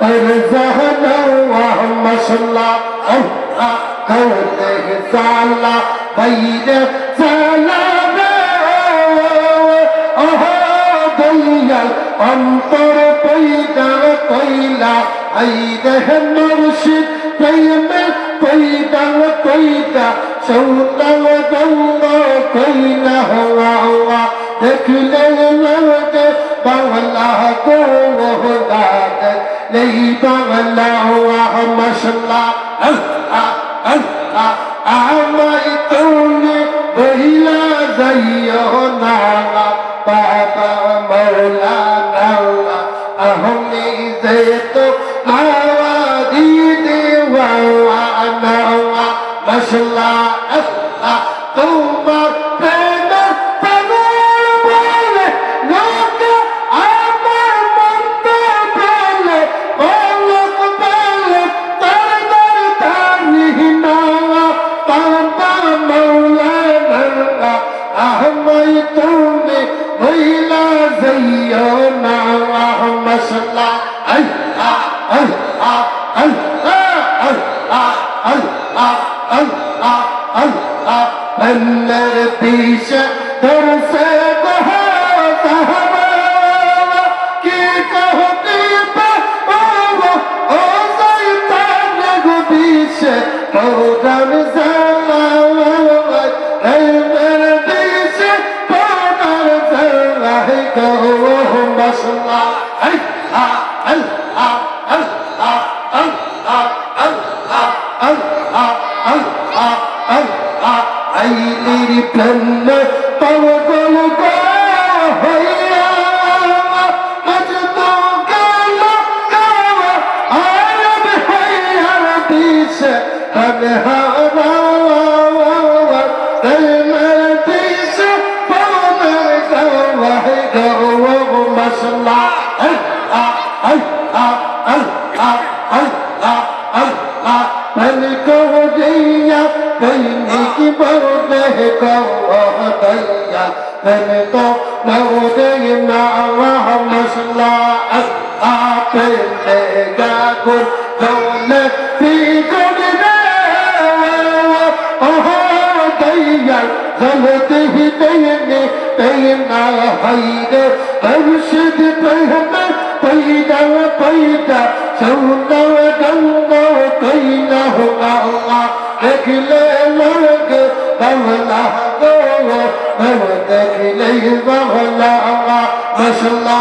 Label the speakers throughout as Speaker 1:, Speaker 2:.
Speaker 1: अरज़ाना मसला कौले साला बैरे साला দয়াল অন্তর পয়দা কইলা আইরে মুর্শিদ প্রেমে পয়দা কইলা সৌদাল গঙ্গ কইলা হওয়া দেখলে লাগে বাংলা গো দাদ নেই বাংলা মশলা আমায় তুমি বহিলা যাইও না বাবা মৌলানা আহমি যে তো আওয়াজি দেওয়ানা মশলা তোমার প্রেম পাগল বলে লোকে আমার মন্দ বলে বলক বলে তার তানি না বাবা মৌলানা আহমাই তুমি বইলা যাইও না মশলা बंदर पीछ दर से कहो साहबा की कहती बाबा ओ शैतान को पीछ पौधन ज़ला बंदर पीछ पौधन ज़ला कहो मसला আইলির প্রাণ পাগল গো হইয়া আজ তো গেল গাওয়া আরব হইয়া দিশ তনহারা তেমর দিশ পাওয়ার গাওয়া গাওয়া মশলা मन को दैया कहने की बरदे कहो दैया मन को नवदे नावा मसला पेगा कुल दौले पी गुड दे ओह दैया गलती ही देने तेना हैदे अर्शद पहना पैदा पैदा सौदा गंगा कैला होगा देखले लोग बवला गो बव देखले बवला मसला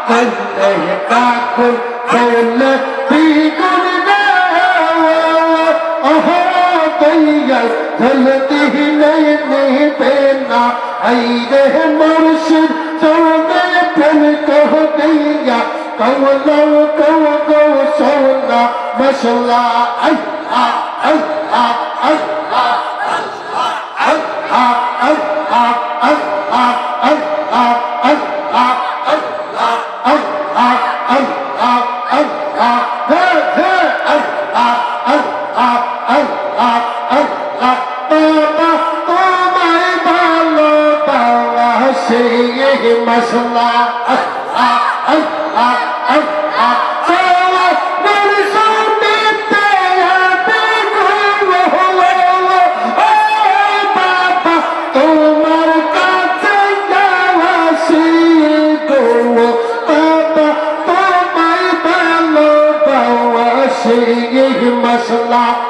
Speaker 1: कन्ने का कुल बोले पी गुल दे ओह दैया गलती ही नहीं पेना आईरे मुर्शिद सौदे प्रेम कह दैया कौलो कौलो सौदा मसला मसला मसला